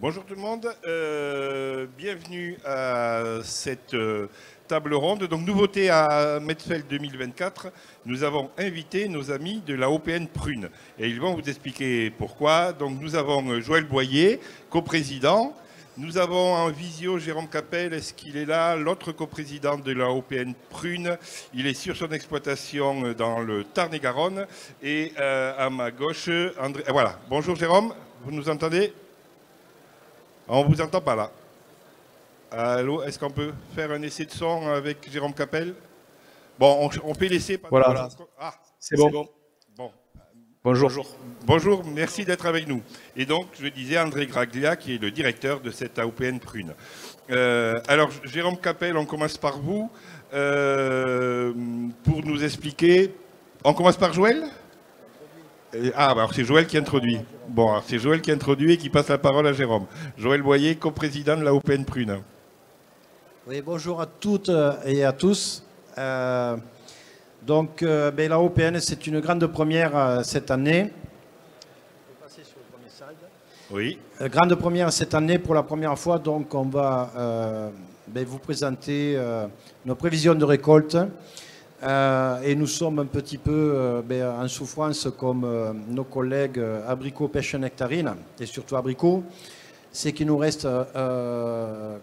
Bonjour tout le monde, bienvenue à cette table ronde. Donc nouveauté à Metfeld 2024, nous avons invité nos amis de la OPN Prune et ils vont vous expliquer pourquoi. Donc nous avons Joël Boyer, coprésident. Nous avons en visio Jérôme Capel, est-ce qu'il est là? L'autre coprésident de la OPN Prune, il est sur son exploitation dans le Tarn-et-Garonne. Et à ma gauche, André. Voilà, bonjour Jérôme, vous nous entendez? On ne vous entend pas là. Allô, est-ce qu'on peut faire un essai de son avec Jérôme Capel? Bon, on peut laisser. Voilà, ah, c'est bon. Bon. Bonjour. Bonjour, merci d'être avec nous. Et donc, je disais André Graglia, qui est le directeur de cette AOPN Prune. Alors, Jérôme Capel, on commence par vous pour nous expliquer. On commence par Joël? Ah, alors c'est Joël qui introduit. Bon, c'est Joël qui introduit et qui passe la parole à Jérôme. Joël Boyer, coprésident de la OPN Prune. Oui, bonjour à toutes et à tous. La OPN, c'est une grande première cette année. Oui. Grande première cette année pour la première fois. Donc, on va vous présenter nos prévisions de récolte. Et nous sommes un petit peu en souffrance comme nos collègues abricots, pêche nectarine et surtout abricots. C'est qu'il nous reste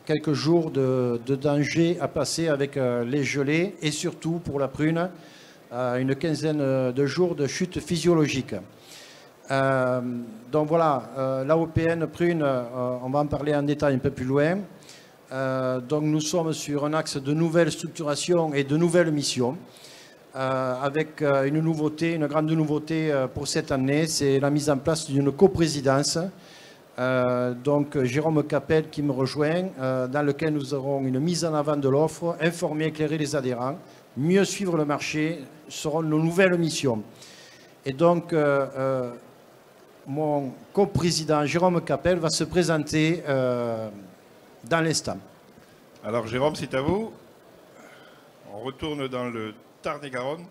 quelques jours de danger à passer avec les gelées et surtout pour la prune, une quinzaine de jours de chute physiologique. Donc voilà, l'AOPN Prune, on va en parler en détail un peu plus loin. Donc nous sommes sur un axe de nouvelle structuration et de nouvelles missions avec une nouveauté, une grande nouveauté pour cette année, c'est la mise en place d'une coprésidence. Donc Jérôme Capel qui me rejoint, dans lequel nous aurons une mise en avant de l'offre, informer, éclairer les adhérents, mieux suivre le marché, seront nos nouvelles missions. Et donc mon coprésident Jérôme Capel va se présenter dans l'instant. Alors Jérôme, c'est à vous. On retourne dans le Tarn-et-Garonne.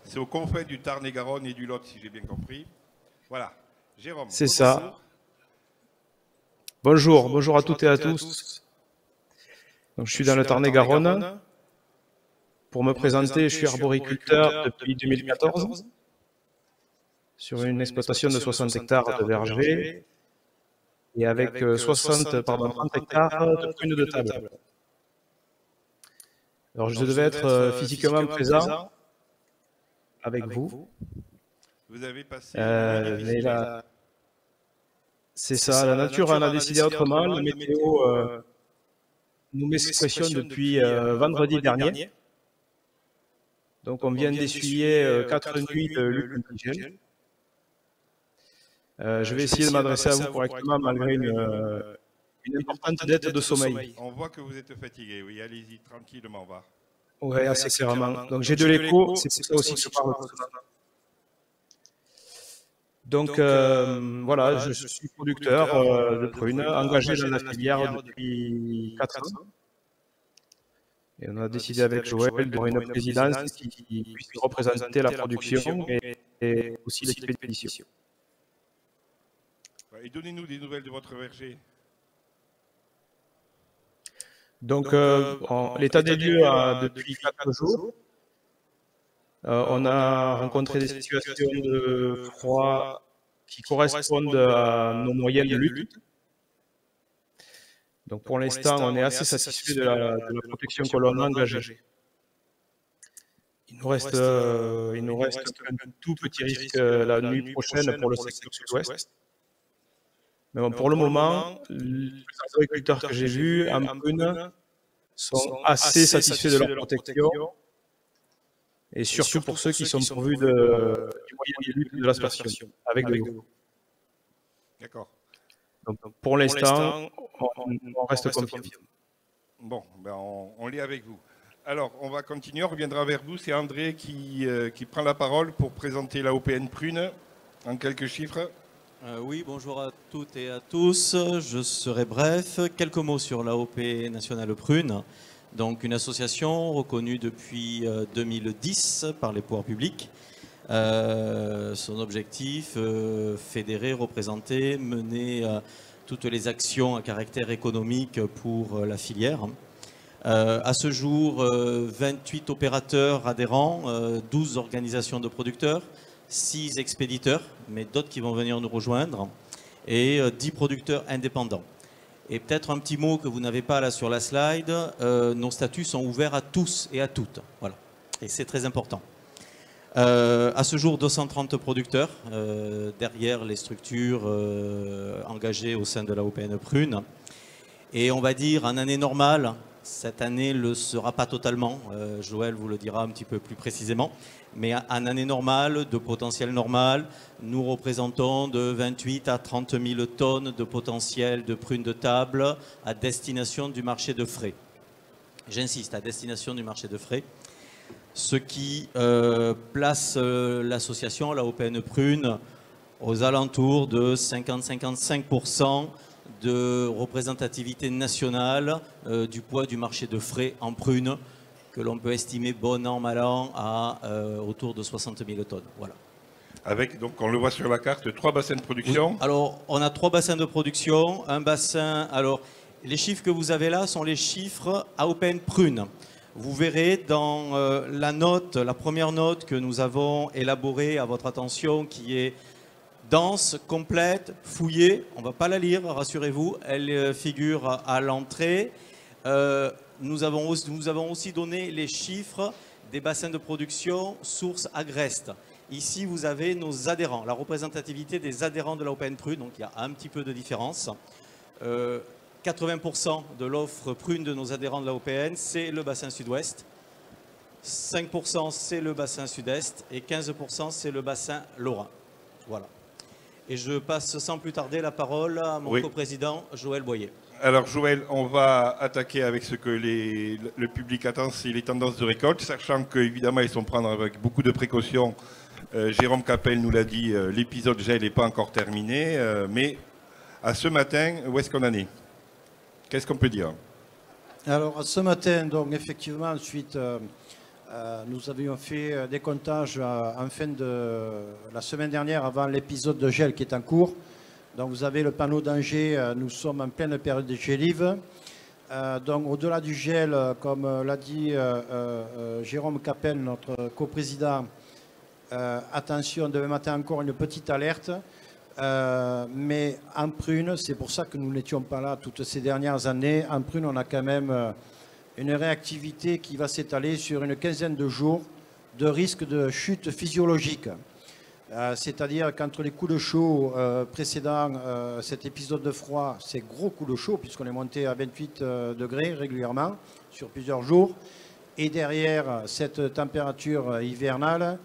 C'est aux confins du Tarn-et-Garonne et du Lot, si j'ai bien compris. Voilà. Jérôme. C'est ça. Bonjour à toutes et à tous. Donc, je suis dans le Tarn-et-Garonne. Pour me présenter, je suis arboriculteur depuis 2014 sur une exploitation de 60 hectares de vergers et avec 30 hectares de prunes de table. Alors, je devais être physiquement présent avec vous. Vous avez passé mais là, c'est ça, la nature en a décidé autrement. La météo nous met sous pression depuis vendredi dernier. Donc, on vient d'essuyer 4 nuits de lutte indigène. Je vais essayer de m'adresser à vous correctement malgré une importante dette de sommeil. On voit que vous êtes fatigué, oui, allez-y, tranquillement, va. Oui, assez clairement. Donc j'ai de l'écho, c'est pour ça aussi que je parle. Donc voilà, je suis producteur de prunes, engagé dans la filière depuis 4 ans. Et on a décidé avec Joël d'avoir une présidence qui puisse représenter la production et aussi l'équipe d'expédition. Et donnez-nous des nouvelles de votre verger. Donc, l'état des lieux depuis 4 jours. On a rencontré des situations de froid qui correspondent à nos moyennes de lutte. Donc, pour l'instant, on est assez satisfait de la protection que l'on a engagée. Il nous reste un tout petit risque la nuit prochaine pour le secteur sud-ouest. Mais bon, pour le moment, les agriculteurs que j'ai vus en prune sont assez satisfaits de leur protection, et surtout pour ceux qui sont pourvus du moyen de lutte de l'aspersion, avec de l'eau. D'accord. Donc pour l'instant, on reste confiant. Bon, ben on l'est avec vous. Alors, on va continuer, on reviendra vers vous. C'est André qui prend la parole pour présenter la OPN Prune en quelques chiffres. Oui, bonjour à toutes et à tous. Je serai bref. Quelques mots sur l'AOP Nationale Prune. Donc une association reconnue depuis 2010 par les pouvoirs publics. Son objectif, fédérer, représenter, mener toutes les actions à caractère économique pour la filière. À ce jour, 28 opérateurs adhérents, 12 organisations de producteurs, 6 expéditeurs, mais d'autres qui vont venir nous rejoindre, et 10 producteurs indépendants. Et peut-être un petit mot que vous n'avez pas là sur la slide, nos statuts sont ouverts à tous et à toutes. Voilà. Et c'est très important. À ce jour, 230 producteurs derrière les structures engagées au sein de la OPN Prune. Et on va dire en année normale, cette année ne le sera pas totalement, Joël vous le dira un petit peu plus précisément, mais en année normale, de potentiel normal, nous représentons de 28 à 30 000 tonnes de potentiel de prunes de table à destination du marché de frais. J'insiste, à destination du marché de frais. Ce qui place l'association, la OPN Prune, aux alentours de 50-55% de représentativité nationale du poids du marché de frais en prunes, que l'on peut estimer bon an, mal an, à autour de 60 000 tonnes. Voilà. Avec, donc on le voit sur la carte, 3 bassins de production. Oui. Alors, on a 3 bassins de production. Un bassin, alors, les chiffres que vous avez là sont les chiffres AOPN Prune. Vous verrez dans la note, la première note que nous avons élaborée à votre attention, qui est dense, complète, fouillée. On ne va pas la lire, rassurez-vous. Elle figure à l'entrée. Nous avons aussi donné les chiffres des bassins de production source Agreste. Ici, vous avez nos adhérents, la représentativité des adhérents de la OPN Prune. Donc, il y a un petit peu de différence. 80% de l'offre prune de nos adhérents de la OPN, c'est le bassin sud-ouest. 5% c'est le bassin sud-est et 15% c'est le bassin lorrain. Voilà. Et je passe sans plus tarder la parole à mon coprésident Joël Boyer. Alors Joël, on va attaquer avec ce que le public attend, c'est les tendances de récolte, sachant qu'évidemment ils sont prendre avec beaucoup de précautions. Jérôme Capel nous l'a dit, l'épisode gel n'est pas encore terminé, mais à ce matin, où est-ce qu'on en est? Qu'est-ce qu'on peut dire? Alors ce matin, donc effectivement, ensuite, nous avions fait des comptages en fin de la semaine dernière avant l'épisode de gel qui est en cours. Donc vous avez le panneau d'Angers, nous sommes en pleine période de gélive. Donc au-delà du gel, comme l'a dit Jérôme Capel, notre coprésident, attention, demain matin encore une petite alerte. Mais en prune, c'est pour ça que nous n'étions pas là toutes ces dernières années. En prune, on a quand même une réactivité qui va s'étaler sur une quinzaine de jours de risque de chute physiologique. C'est-à-dire qu'entre les coups de chaud précédents, cet épisode de froid, ces gros coups de chaud, puisqu'on est monté à 28 degrés régulièrement sur plusieurs jours, et derrière cette température hivernale,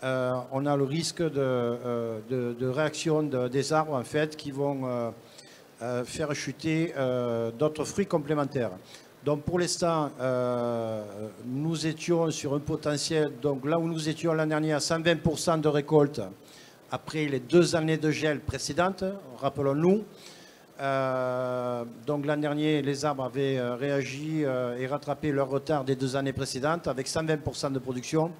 on a le risque de réaction des arbres en fait, qui vont faire chuter d'autres fruits complémentaires. Donc pour l'instant, nous étions sur un potentiel, donc là où nous étions l'an dernier à 120% de récolte, après les 2 années de gel précédentes, rappelons-nous. Donc l'an dernier, les arbres avaient réagi et rattrapé leur retard des 2 années précédentes avec 120% de production.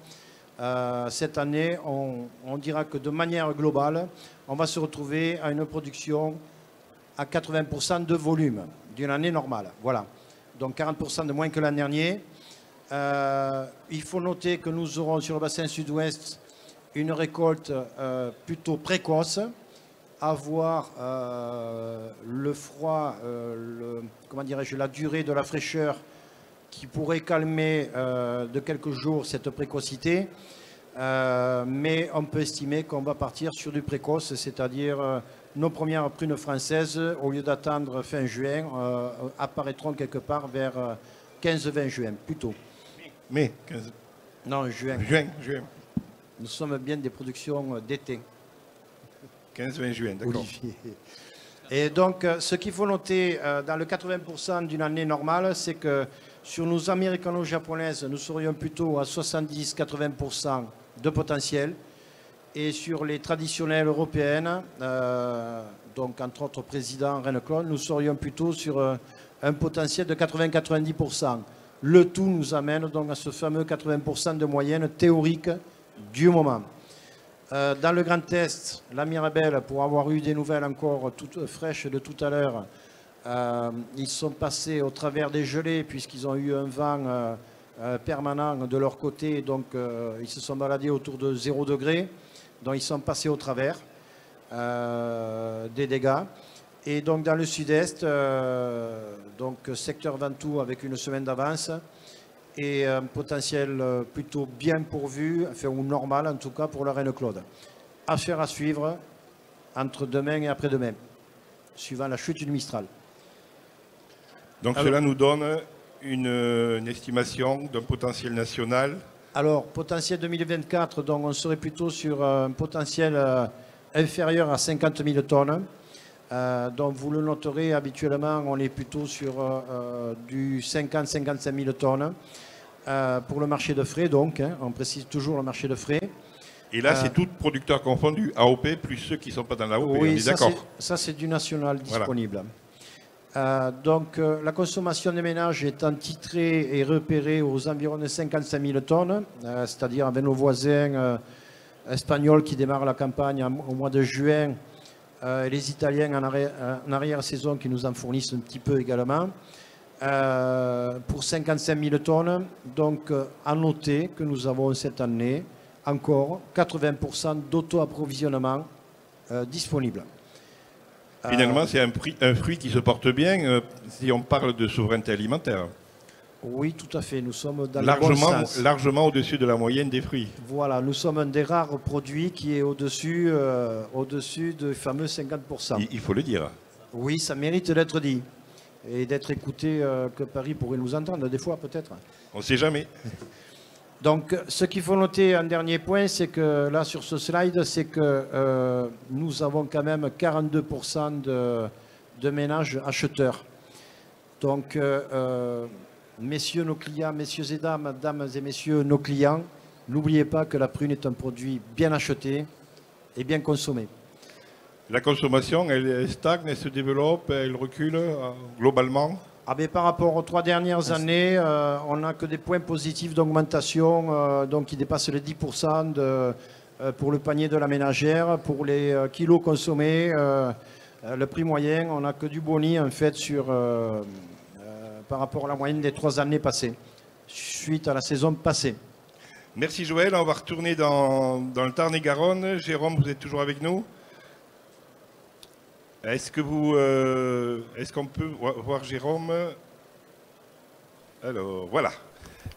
Cette année, on dira que de manière globale, on va se retrouver à une production à 80% de volume d'une année normale. Voilà. Donc 40% de moins que l'an dernier. Il faut noter que nous aurons sur le bassin sud-ouest une récolte plutôt précoce, à voir le froid, comment dirais-je, la durée de la fraîcheur qui pourrait calmer de quelques jours cette précocité. Mais on peut estimer qu'on va partir sur du précoce, c'est-à-dire nos premières prunes françaises, au lieu d'attendre fin juin, apparaîtront quelque part vers 15-20 juin, plutôt. Mai 15... Non, juin. Juin. Nous sommes bien des productions d'été. 15-20 juin, d'accord. Et donc, ce qu'il faut noter dans le 80% d'une année normale, c'est que sur nos américano-japonaises, nous serions plutôt à 70-80% de potentiel. Et sur les traditionnelles européennes, donc entre autres président Reine-Claude, nous serions plutôt sur un potentiel de 80-90%. Le tout nous amène donc à ce fameux 80% de moyenne théorique du moment. Dans le Grand Est, la Mirabelle, pour avoir eu des nouvelles encore toutes fraîches de tout à l'heure, ils sont passés au travers des gelées puisqu'ils ont eu un vent permanent de leur côté, donc ils se sont baladés autour de 0 degré, donc ils sont passés au travers des dégâts. Et donc dans le Sud-Est, donc secteur Ventoux avec une semaine d'avance et un potentiel plutôt bien pourvu, enfin, ou normal en tout cas pour la Reine-Claude. Affaire à suivre entre demain et après-demain, suivant la chute du Mistral. Donc cela nous donne une estimation d'un potentiel national. Alors, potentiel 2024, donc on serait plutôt sur un potentiel inférieur à 50 000 tonnes. Donc vous le noterez, habituellement, on est plutôt sur du 50-55 000 tonnes pour le marché de frais, donc, hein, on précise toujours le marché de frais. Et là, c'est tout producteur confondu, AOP, plus ceux qui ne sont pas dans l'AOP, oui, on est d'accord. Ça, c'est du national disponible. Voilà. Donc, la consommation des ménages étant titrée et repérée aux environs de 55 000 tonnes, c'est-à-dire avec nos voisins espagnols qui démarrent la campagne au mois de juin, et les Italiens en arrière-saison qui nous en fournissent un petit peu également, pour 55 000 tonnes. Donc, à noter que nous avons cette année encore 80% d'auto-approvisionnement disponible. Finalement, c'est un fruit qui se porte bien si on parle de souveraineté alimentaire. Oui, tout à fait. Nous sommes dans le bon sens. Largement au-dessus de la moyenne des fruits. Voilà, nous sommes un des rares produits qui est au-dessus de fameux 50%. Il faut le dire. Oui, ça mérite d'être dit. Et d'être écouté, que Paris pourrait nous entendre des fois peut-être. On ne sait jamais. Donc, ce qu'il faut noter, un dernier point, c'est que là, sur ce slide, c'est que nous avons quand même 42% de ménages acheteurs. Donc, messieurs nos clients, messieurs et dames, dames et messieurs nos clients, n'oubliez pas que la prune est un produit bien acheté et bien consommé. La consommation, elle stagne, elle se développe, elle recule globalement? Ah ben, par rapport aux 3 dernières années, on n'a que des points positifs d'augmentation, donc qui dépassent les 10% pour le panier de la ménagère. Pour les kilos consommés, le prix moyen, on n'a que du boni en fait par rapport à la moyenne des 3 années passées, suite à la saison passée. Merci Joël, on va retourner dans le Tarn-et-Garonne. Jérôme, vous êtes toujours avec nous? Est-ce qu'on peut voir Jérôme? Alors, voilà.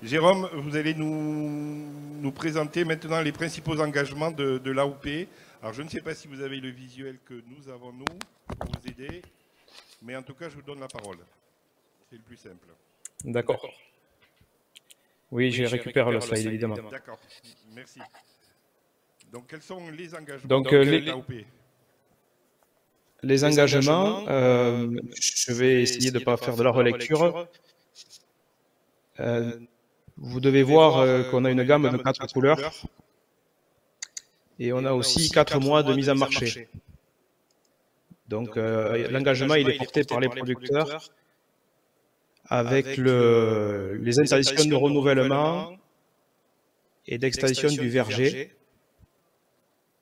Jérôme, vous allez nous présenter maintenant les principaux engagements de l'AOP. Alors, je ne sais pas si vous avez le visuel que nous avons, nous, pour vous aider. Mais en tout cas, je vous donne la parole. C'est le plus simple. D'accord. Oui, j'ai récupéré le slide, évidemment. D'accord, merci. Donc, quels sont les engagements de l'AOP? Les engagements, je vais essayer de ne pas faire de la relecture. Vous devez voir qu'on a une gamme de 4 couleurs et on a aussi 4 mois de mise en marché. Donc l'engagement il est porté par les producteurs avec les installations de renouvellement et d'extension du verger,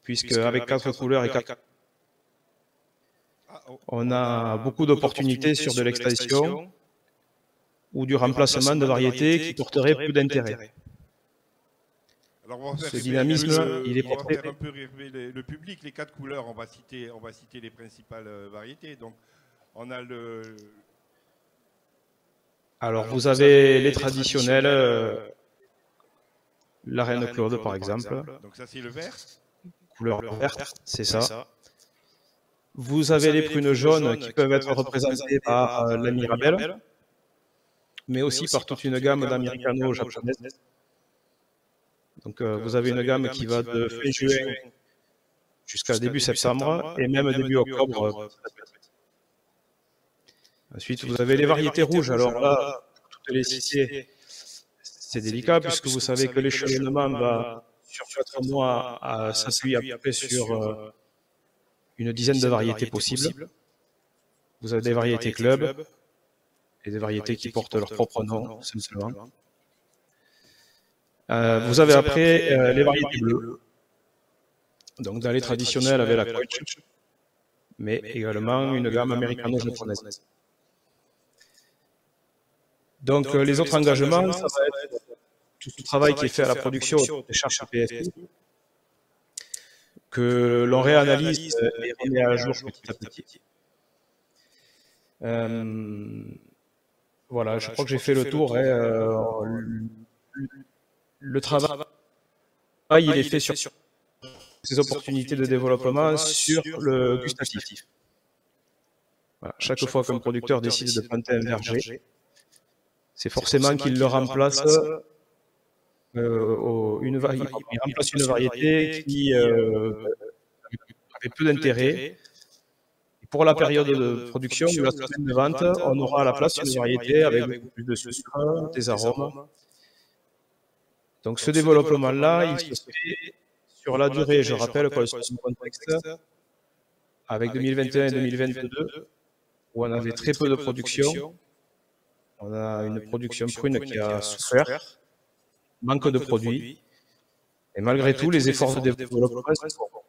puisque avec 4 couleurs et 4 on a beaucoup d'opportunités sur de l'extension ou du remplacement de variétés qui porteraient plus d'intérêt. Ce dynamisme, il est porté. On va faire un peu rêver le public. Les 4 couleurs, on va citer les principales variétés. Donc, on a Alors, vous avez les traditionnels, la Reine-Claude par exemple. Donc ça, c'est le vert. Couleur verte, c'est ça. Vous avez les prunes jaunes qui peuvent être représentées par la Mirabelle, mais aussi par toute une gamme d'américano-japonaises. Donc vous avez une gamme qui va de fin juin jusqu'à début septembre et même début octobre. Ensuite, vous avez les variétés rouges. Alors là, toutes les citer, c'est délicat puisque vous savez que l'échelonnement va sur 4 mois s'appuie à peu près sur une dizaine de variétés possibles. Vous avez des variétés club et des variétés qui portent leur propre nom, simplement. Vous avez après les variétés bleues. Donc dans les traditionnels avec la Koichu, mais également une gamme américano-japonaise. Donc les autres engagements, ça va être tout le travail qui est fait à la production des charges PFP, que l'on réanalyse et remet à jour petit à petit. Voilà, je crois que j'ai fait le tour. Le travail, il est fait sur ces opportunités de développement sur le gustatif. Voilà, chaque fois qu'un producteur décide de planter un verger, c'est forcément qu'il le remplace, il remplace une variété qui avait peu d'intérêt. Pour la période de production ou la semaine de vente, on aura à la place une variété avec beaucoup plus de sucre, des arômes. Donc ce développement-là, il se fait sur la durée. Je rappelle qu'on est dans un contexte avec 2021 et 2022 où on avait très peu de production. On a une production prune qui a souffert, manque de produits. Et malgré tout, les efforts de développement sont bons.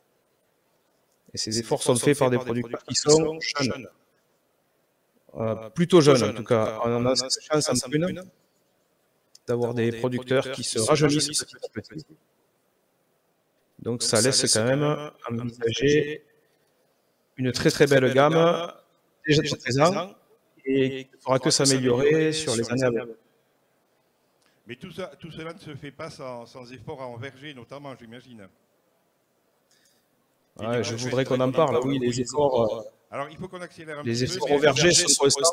Et ces efforts sont faits par des producteurs qui sont jeunes. Plutôt jeunes, en tout cas. On a cette chance en prune d'avoir des producteurs qui se rajeunissent petit à petit. Donc ça laisse quand même envisager une très très belle gamme déjà de présent et qui ne fera que s'améliorer sur les années à venir. Mais tout cela ne se fait pas sans effort en verger, notamment, j'imagine. Ouais, je voudrais qu'on en parle. Oui, les efforts. Alors, il faut qu'on accélère un les petit efforts peu, au verger sont constants.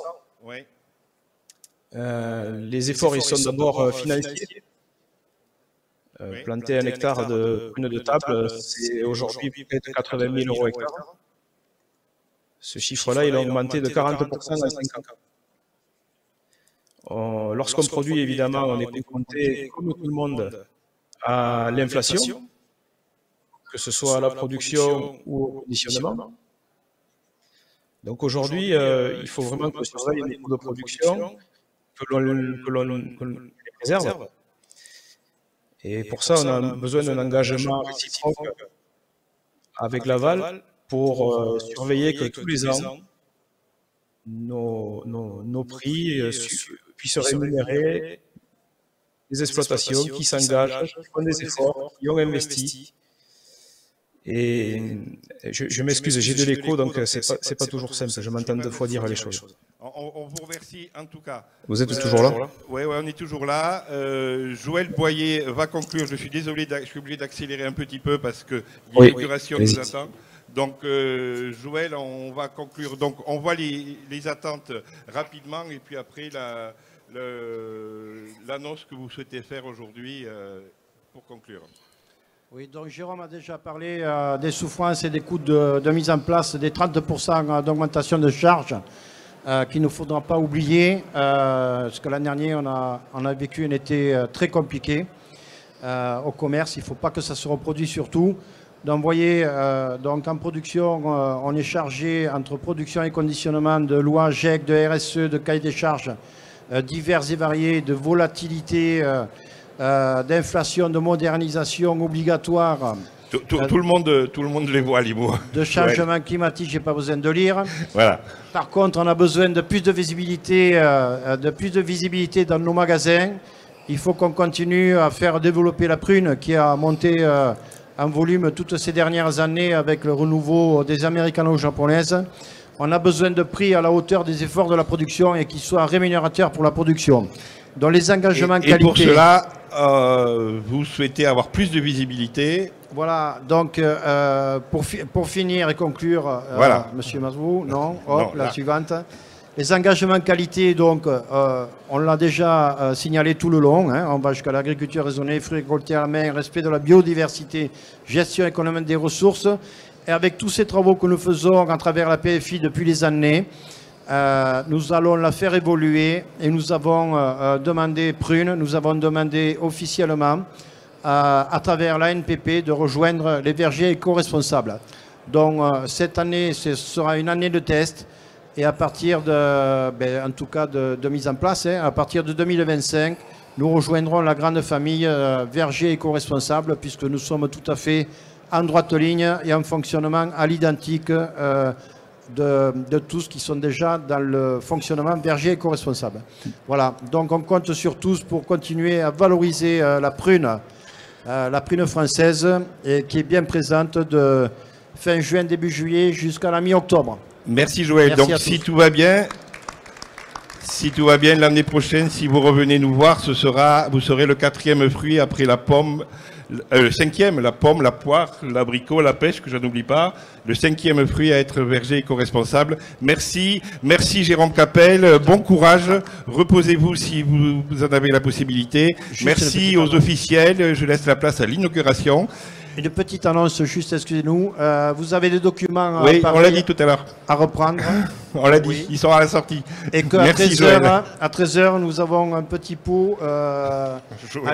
Ouais. Les efforts, ils sont d'abord financiers. Planter un hectare de prune de table, c'est aujourd'hui près de 80 000 € hectare. Ce chiffre-là, il a augmenté de 40% en 5 ans. Lorsqu'on produit, évidemment, on est confronté, comme tout le monde, à l'inflation, que ce soit à la production ou au conditionnement. Donc aujourd'hui, il faut vraiment que l'on surveille les coûts de production, que l'on les préserve. Et pour ça, on a besoin d'un engagement réciproque avec l'aval pour surveiller que tous les ans, nos prix puissent rémunérer les exploitations qui s'engagent, qui font des efforts, qui ont investi. Et je m'excuse, j'ai de l'écho, donc c'est pas toujours simple. Je m'entends deux fois dire les choses. On vous remercie en tout cas. Vous êtes toujours là? Oui, on est toujours là. Joël Boyer va conclure. Je suis désolé, je suis obligé d'accélérer un petit peu parce que l'inauguration nous attend. Donc Joël, on va conclure. Donc on voit les attentes rapidement et puis après l'annonce que vous souhaitez faire aujourd'hui pour conclure. Oui, donc Jérôme a déjà parlé des souffrances et des coûts de mise en place des 30% d'augmentation de charges qu'il ne faudra pas oublier, parce que l'année dernière, on a vécu un été très compliqué au commerce. Il ne faut pas que ça se reproduise surtout. Donc, vous voyez, donc en production, on est chargé entre production et conditionnement de lois GEC, de RSE, de cahiers des charges divers et variés, de volatilité, d'inflation, de modernisation obligatoire. Tout le monde les voit, les mots. De changement climatique, je n'ai pas besoin de lire. Voilà. Par contre, on a besoin de plus de visibilité, dans nos magasins. Il faut qu'on continue à faire développer la prune qui a monté en volume toutes ces dernières années avec le renouveau des américano-japonaises. On a besoin de prix à la hauteur des efforts de la production et qui soient rémunérateurs pour la production. Dans les engagements qualité. Et pour cela, vous souhaitez avoir plus de visibilité. Voilà, donc pour finir et conclure, voilà. Monsieur Mazou, non, hop, la suivante. Les engagements qualité, donc, on l'a déjà signalé tout le long. Hein, on va jusqu'à l'agriculture raisonnée, fruits récoltés à la main, respect de la biodiversité, gestion économique des ressources. Et avec tous ces travaux que nous faisons à travers la PFI depuis des années, nous allons la faire évoluer et nous avons demandé Prune, nous avons demandé officiellement à travers l'ANPP de rejoindre les vergers éco-responsables. Donc cette année, ce sera une année de test et à partir de, en tout cas de mise en place, à partir de 2025, nous rejoindrons la grande famille vergers éco-responsables puisque nous sommes tout à fait en droite ligne et en fonctionnement à l'identique de tous qui sont déjà dans le fonctionnement verger éco-responsable. Voilà, donc on compte sur tous pour continuer à valoriser la prune française et qui est bien présente de fin juin, début juillet jusqu'à la mi-octobre. Merci Joël. Merci donc si tout va bien, l'année prochaine, si vous revenez nous voir, vous serez le 4e fruit après la pomme, le 5e, la pomme, la poire, l'abricot, la pêche, que je n'oublie pas, le 5e fruit à être verger éco-responsable. Merci Jérôme Capel, bon courage, reposez-vous si vous en avez la possibilité. Merci aux officiels, je laisse la place à l'inauguration. Une petite annonce, juste, excusez-nous. Vous avez des documents on l'a dit tout à l'heure. À reprendre. On l'a dit, oui. Ils sont à la sortie. Et qu'à 13h, nous avons un petit pot à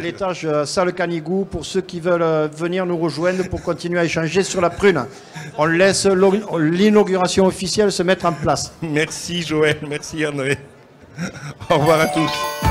l'étage salle Canigou pour ceux qui veulent venir nous rejoindre pour continuer à échanger sur la prune. On laisse l'inauguration officielle se mettre en place. Merci Joël, merci André. Au revoir à tous.